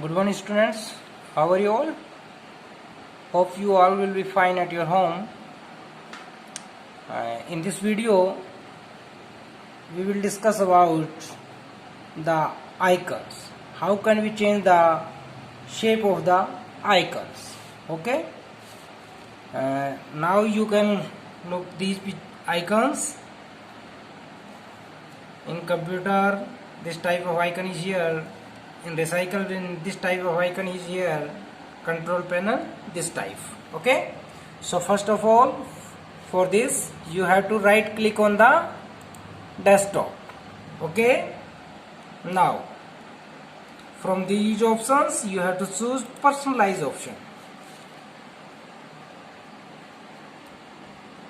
Good morning, students. How are you all? Hope you all will be fine at your home. In this video, we will discuss about the icons. How can we change the shape of the icons? Okay. Now you can look these icons in computer. This type of icon is here. In recycle bin, this type of icon is here. Control panel, this type. Okay. So first of all, for this you have to right click on the desktop. Okay. Now from these options you have to choose personalize option.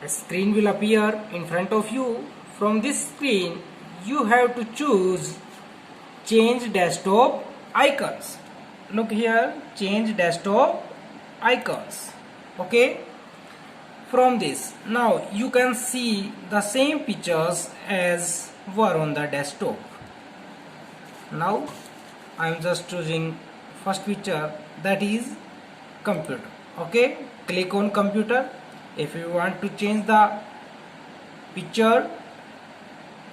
A screen will appear in front of you. From this screen you have to choose change desktop icons. Look here, change desktop icons. Okay. From this now you can see the same pictures as were on the desktop. Now I am just choosing first picture, that is computer. Okay, click on computer. If you want to change the picture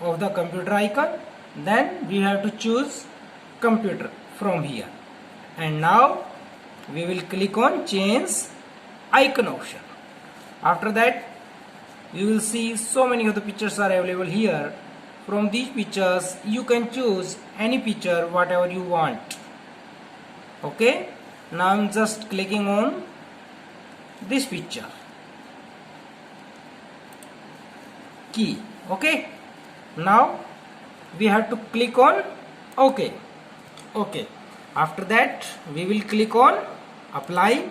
of the computer icon, then we have to choose computer from here. And now we will click on change icon option. After that you will see so many of the pictures are available here. From these pictures you can choose any picture whatever you want. Okay, now I'm just clicking on this picture key. Okay, now we have to click on OK. Okay, after that we will click on apply,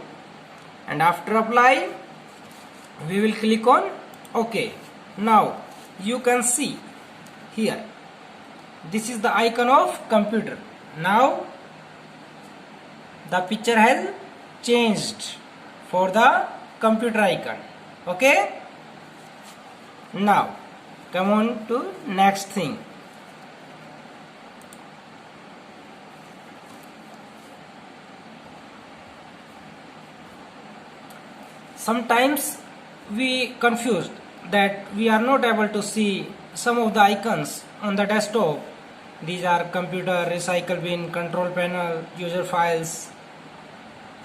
and after apply we will click on OK. Now you can see here, this is the icon of computer. Now the picture has changed for the computer icon. Okay, now come on to next thing. Sometimes we confused that we are not able to see some of the icons on the desktop. These are computer, recycle bin, control panel, user files.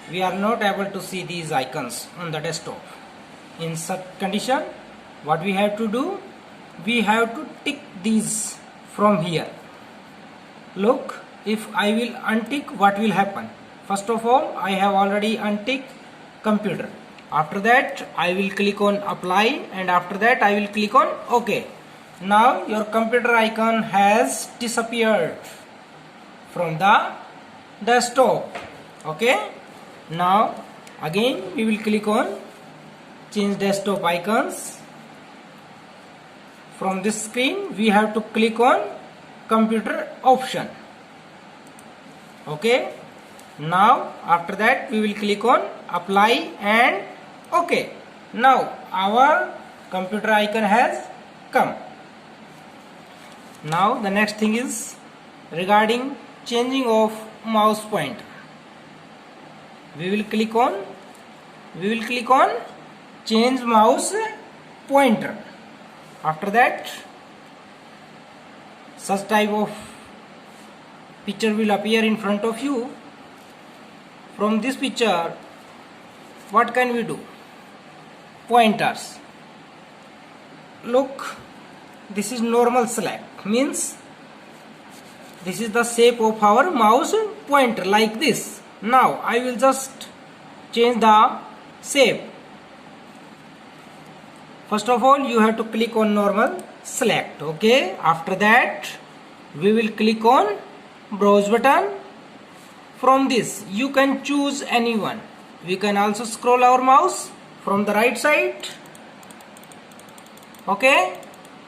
We are not able to see these icons on the desktop. In such condition, what we have to do, we have to tick these from here. Look, if I will untick, what will happen? First of all, I have already unticked computer. After that I will click on apply, and after that I will click on OK. Now your computer icon has disappeared from the desktop. Okay, now again we will click on change desktop icons. From this screen we have to click on computer option. Okay, now after that we will click on apply and OK. Now our computer icon has come. Now the next thing is regarding changing of mouse pointer. We will click on change mouse pointer. After that such type of picture will appear in front of you. From this picture what can we do? Pointers. Look, this is normal select, means this is the shape of our mouse pointer, like this. Now I will just change the shape. First of all you have to click on normal select. Okay, after that we will click on browse button. From this you can choose anyone. We can also scroll our mouse from the right side. Okay,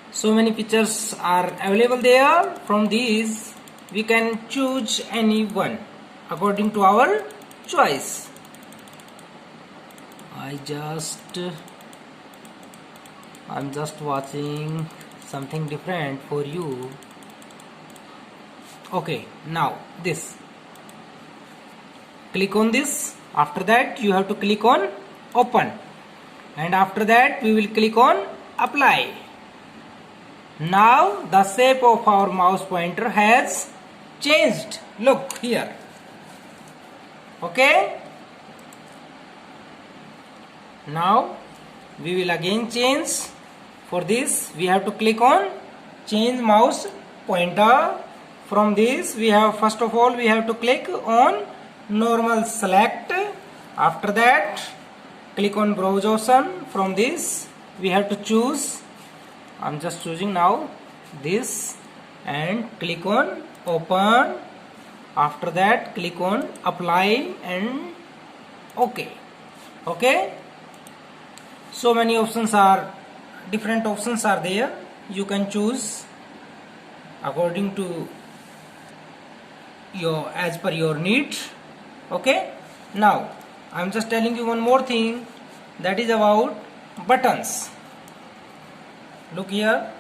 so many pictures are available there. From these we can choose any one according to our choice. I'm just watching something different for you. Okay, now this click on this. After that you have to click on open, and after that we will click on apply. Now the shape of our mouse pointer has changed. Look here. Okay. Now we will again change. For this we have to click on change mouse pointer. From this we have, first of all we have to click on normal select. After that click on browse option. From this we have to choose, I'm just choosing now this, and click on open. After that click on apply and OK. Okay. So many options are, different options are there. You can choose according to your, as per your need. Okay. Now I'm just telling you one more thing, that is about buttons. Look here.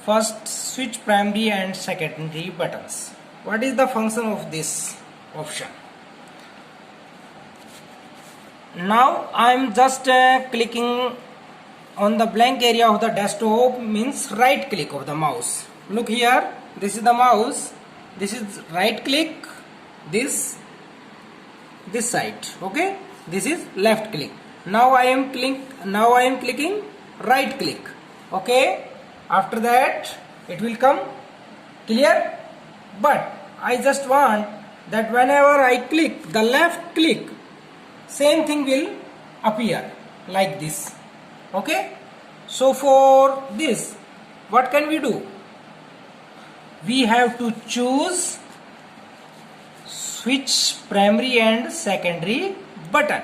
First, switch primary and secondary buttons. What is the function of this option? Now I am just clicking on the blank area of the desktop, means right click of the mouse. Look here, this is the mouse, this is right click, this side, okay, this is left click. Now I am clicking right click. Okay, after that it will come clear, but I just want that whenever I click the left click, same thing will appear like this. Okay, so for this what can we do? We have to choose switch primary and secondary button.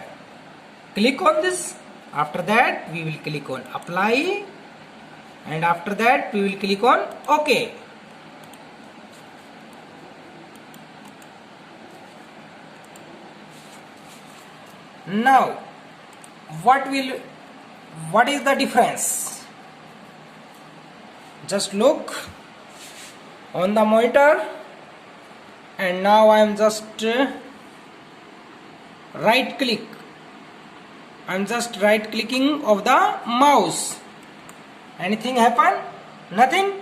Click on this. After that we will click on apply, and after that we will click on OK. Now what is the difference? Just look on the monitor, and now I am just right click. I am just right clicking of the mouse. Anything happen? Nothing.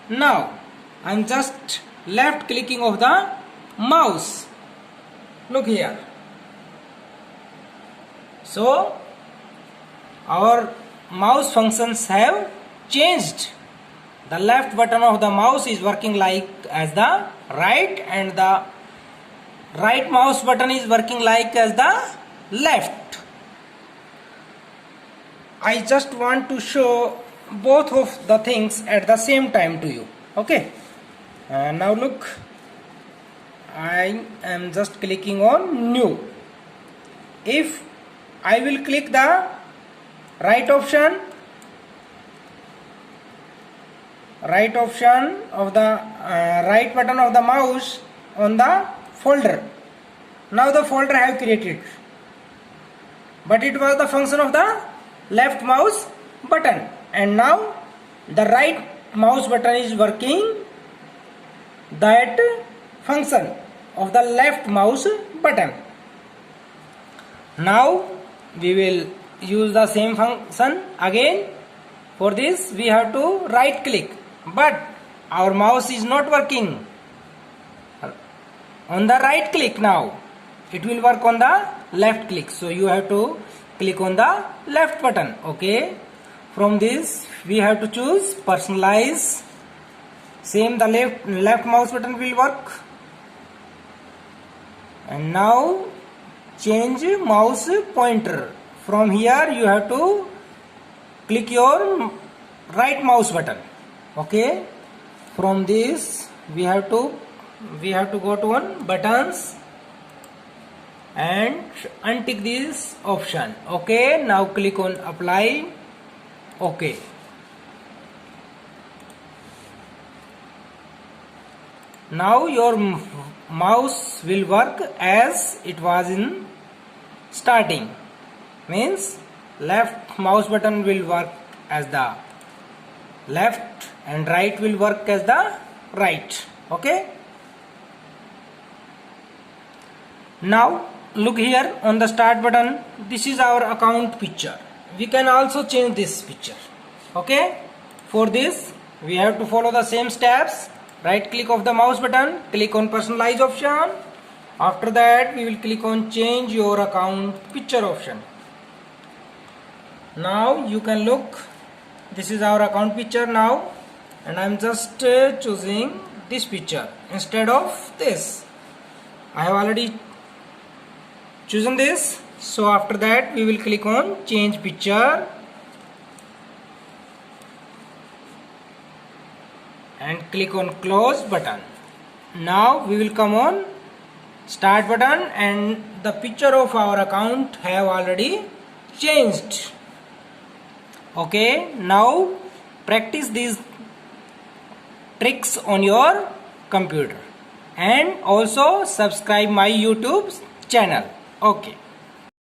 Now I am just left clicking of the mouse. Look here. So our mouse functions have changed. The left button of the mouse is working like as the right, and the right mouse button is working like as the left. I just want to show both of the things at the same time to you. Okay. Now look, I am just clicking on new. If I will click the right option of the right button of the mouse on the folder. Now the folder I have created, but it was the function of the left mouse button, and now the right mouse button is working that function of the left mouse button. Now we will use the same function again. For this we have to right click, but our mouse is not working on the right click. Now it will work on the left click, so you have to click on the left button. Okay, from this we have to choose personalize. Same, the left mouse button will work. And now change mouse pointer. From here you have to click your right mouse button. Okay, from this we have to go to one buttons and untick this option. Okay, now click on apply. Okay, now your mouse will work as it was in starting, means left mouse button will work as the left and right will work as the right. Okay, now look here on the start button. This is our account picture. We can also change this picture. Okay, for this we have to follow the same steps. Right click of the mouse button, click on personalize option. After that we will click on change your account picture option. Now you can look, this is our account picture now, and I am just choosing this picture instead of this. I have already chosen this, so after that we will click on change picture and click on close button. Now we will come on start button and the picture of our account have already changed. Okay, now practice these tricks on your computer and also subscribe my YouTube channel. Okay.